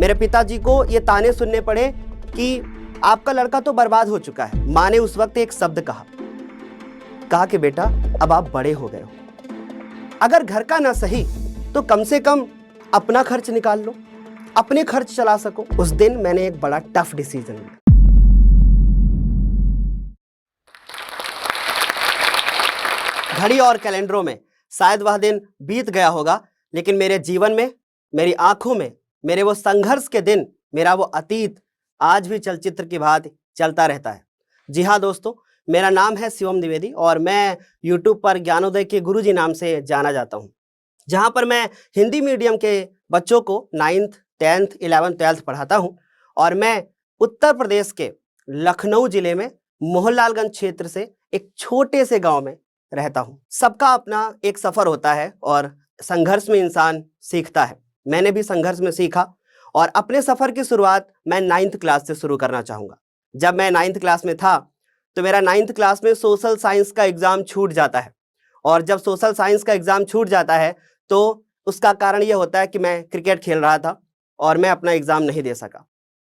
मेरे पिताजी को ये ताने सुनने पड़े कि आपका लड़का तो बर्बाद हो चुका है। माँ ने उस वक्त एक शब्द कहा कि बेटा अब आप बड़े हो गए हो, अगर घर का ना सही तो कम से कम अपना खर्च निकाल लो, अपने खर्च चला सको। उस दिन मैंने एक बड़ा टफ डिसीजन लिया। घड़ी और कैलेंडरों में शायद वह दिन बीत गया होगा, लेकिन मेरे जीवन में, मेरी आंखों में, मेरे वो संघर्ष के दिन, मेरा वो अतीत आज भी चलचित्र की भांति चलता रहता है। जी हाँ दोस्तों, मेरा नाम है शिवम द्विवेदी और मैं YouTube पर ज्ञानोदय के गुरुजी नाम से जाना जाता हूँ, जहाँ पर मैं हिंदी मीडियम के बच्चों को 9th, 10th, 11th, 12th पढ़ाता हूँ। और मैं उत्तर प्रदेश के लखनऊ जिले में मोहनलालगंज क्षेत्र से एक छोटे से गांव में रहता हूँ। सबका अपना एक सफर होता है और संघर्ष में इंसान सीखता है। मैंने भी संघर्ष में सीखा और अपने सफर की शुरुआत मैं 9th क्लास से शुरू करना चाहूँगा। जब मैं 9th क्लास में था तो मेरा 9th क्लास में सोशल साइंस का एग्ज़ाम छूट जाता है, और जब सोशल साइंस का एग्ज़ाम छूट जाता है तो उसका कारण ये होता है कि मैं क्रिकेट खेल रहा था और मैं अपना एग्ज़ाम नहीं दे सका।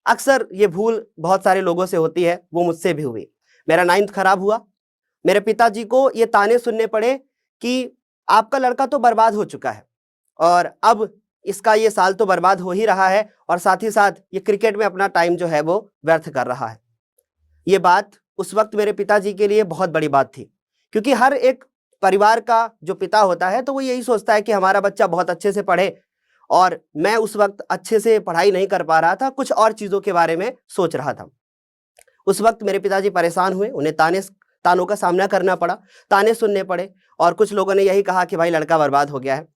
अक्सर ये भूल बहुत सारे लोगों से होती है, वो मुझसे भी हुई। मेरा 9th खराब हुआ। मेरे पिताजी को ये ताने सुनने पड़े कि आपका लड़का तो बर्बाद हो चुका है और अब इसका ये साल तो बर्बाद हो ही रहा है, और साथ ही साथ ये क्रिकेट में अपना टाइम जो है वो व्यर्थ कर रहा है। ये बात उस वक्त मेरे पिताजी के लिए बहुत बड़ी बात थी, क्योंकि हर एक परिवार का जो पिता होता है तो वो यही सोचता है कि हमारा बच्चा बहुत अच्छे से पढ़े, और मैं उस वक्त अच्छे से पढ़ाई नहीं कर पा रहा था, कुछ और चीज़ों के बारे में सोच रहा था। उस वक्त मेरे पिताजी परेशान हुए, उन्हें तानों का सामना करना पड़ा, ताने सुनने पड़े, और कुछ लोगों ने यही कहा कि भाई लड़का बर्बाद हो गया है।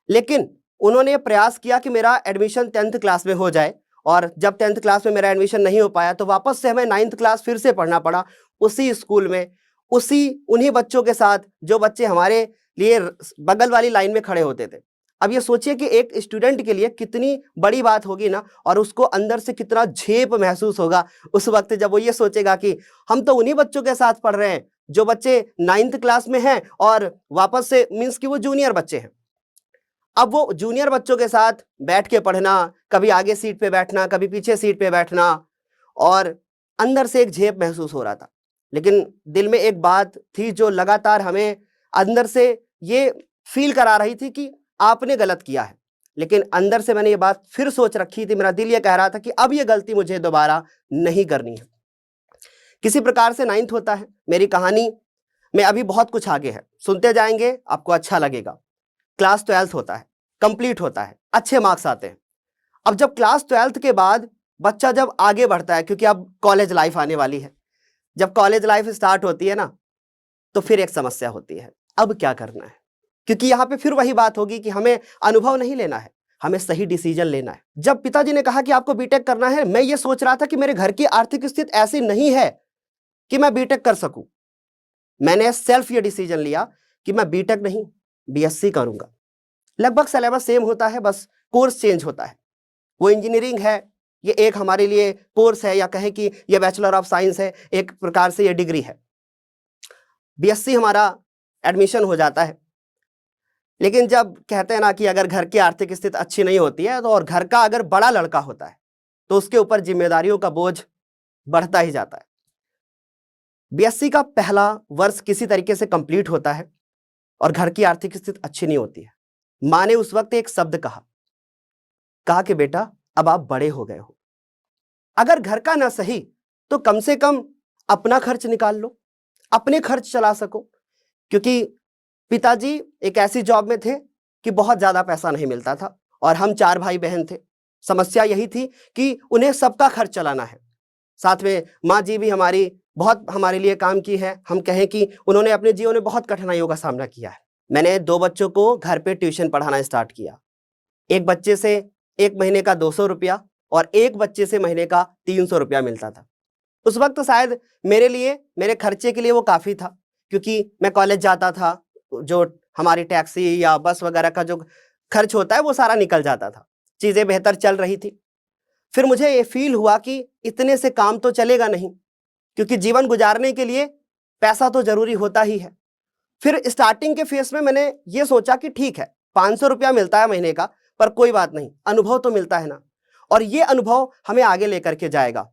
लेकिन उन्होंने प्रयास किया कि मेरा एडमिशन 10th क्लास में हो जाए, और जब 10th क्लास में मेरा एडमिशन नहीं हो पाया तो वापस से हमें 9th क्लास फिर से पढ़ना पड़ा, उसी स्कूल में, उन्हीं बच्चों के साथ जो बच्चे हमारे लिए बगल वाली लाइन में खड़े होते थे। अब ये सोचिए कि एक स्टूडेंट के लिए कितनी बड़ी बात होगी ना, और उसको अंदर से कितना झेप महसूस होगा उस वक्त जब वो ये सोचेगा कि हम तो उन्हीं बच्चों के साथ पढ़ रहे हैं जो बच्चे 9th क्लास में हैं, और वापस से मीन्स कि वो जूनियर बच्चे हैं। अब वो जूनियर बच्चों के साथ बैठ के पढ़ना, कभी आगे सीट पे बैठना, कभी पीछे सीट पे बैठना, और अंदर से एक झेप महसूस हो रहा था। लेकिन दिल में एक बात थी जो लगातार हमें अंदर से ये फील करा रही थी कि आपने गलत किया है। लेकिन अंदर से मैंने ये बात फिर सोच रखी थी, मेरा दिल ये कह रहा था कि अब ये गलती मुझे दोबारा नहीं करनी है। किसी प्रकार से 9th होता है। मेरी कहानी में अभी बहुत कुछ आगे है, सुनते जाएंगे, आपको अच्छा लगेगा। क्लास 12th होता है, कंप्लीट होता है, अच्छे मार्क्स आते हैं। अब जब क्लास 12th के बाद बच्चा जब आगे बढ़ता है, क्योंकि अब कॉलेज लाइफ आने वाली है, जब कॉलेज लाइफ स्टार्ट होती है ना, तो फिर एक समस्या होती है, अब क्या करना है। क्योंकि यहाँ पे फिर वही बात होगी कि हमें अनुभव नहीं लेना है, हमें सही डिसीजन लेना है। जब पिताजी ने कहा कि आपको बीटेक करना है, मैं ये सोच रहा था कि मेरे घर की आर्थिक स्थिति ऐसी नहीं है कि मैं बीटेक कर सकूं। मैंने सेल्फ ये डिसीजन लिया कि मैं बीटेक नहीं, बीएससी करूंगा। लगभग सिलेबस सेम होता है, बस कोर्स चेंज होता है। वो इंजीनियरिंग है, ये एक हमारे लिए कोर्स है, या कहें कि ये बैचलर ऑफ साइंस है, एक प्रकार से ये डिग्री है। बीएससी हमारा एडमिशन हो जाता है। लेकिन जब कहते हैं ना कि अगर घर की आर्थिक स्थिति अच्छी नहीं होती है तो, और घर का अगर बड़ा लड़का होता है तो उसके ऊपर जिम्मेदारियों का बोझ बढ़ता ही जाता है। बीएससी का पहला वर्ष किसी तरीके से कंप्लीट होता है और घर की आर्थिक स्थिति अच्छी नहीं होती है। माँ ने उस वक्त एक शब्द कहा कि बेटा अब आप बड़े हो गए हो, अगर घर का ना सही तो कम से कम अपना खर्च निकाल लो, अपने खर्च चला सको। क्योंकि पिताजी एक ऐसी जॉब में थे कि बहुत ज्यादा पैसा नहीं मिलता था, और हम 4 भाई बहन थे। समस्या यही थी कि उन्हें सबका खर्च चलाना है। साथ में माँ जी भी बहुत हमारे लिए काम की है। हम कहें कि उन्होंने अपने जीवन में बहुत कठिनाइयों का सामना किया है। मैंने 2 बच्चों को घर पे ट्यूशन पढ़ाना स्टार्ट किया। एक बच्चे से 1 महीने का 200 रुपया और एक बच्चे से महीने का 300 रुपया मिलता था। उस वक्त तो शायद मेरे लिए, मेरे खर्चे के लिए वो काफ़ी था, क्योंकि मैं कॉलेज जाता था, जो हमारी टैक्सी या बस वगैरह का जो खर्च होता है वो सारा निकल जाता था। चीज़ें बेहतर चल रही थी। फिर मुझे ये फील हुआ कि इतने से काम तो चलेगा नहीं, क्योंकि जीवन गुजारने के लिए पैसा तो जरूरी होता ही है। फिर स्टार्टिंग के फेस में मैंने ये सोचा कि ठीक है, 500 रुपया मिलता है महीने का, पर कोई बात नहीं, अनुभव तो मिलता है ना। और ये अनुभव हमें आगे लेकर के जाएगा।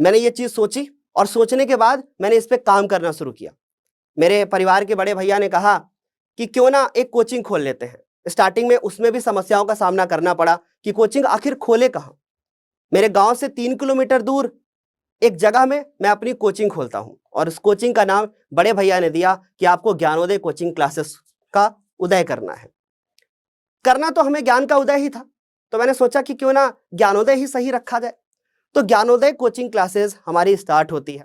मैंने ये चीज सोची और सोचने के बाद मैंने इस पे काम करना शुरू किया। मेरे परिवार के बड़े भैया ने कहा कि क्यों ना एक कोचिंग खोल लेते हैं। स्टार्टिंग में उसमें भी समस्याओं का सामना करना पड़ा कि कोचिंग आखिर खोले कहाँ। मेरे गांव से 3 किलोमीटर दूर एक जगह में मैं अपनी कोचिंग खोलता हूं और उस कोचिंग का नाम बड़े भैया ने दिया कि आपको ज्ञानोदय कोचिंग क्लासेस का उदय करना है। करना तो हमें ज्ञान का उदय ही था, तो मैंने सोचा कि क्यों ना ज्ञानोदय ही सही रखा जाए। तो ज्ञानोदय कोचिंग क्लासेस हमारी स्टार्ट होती है।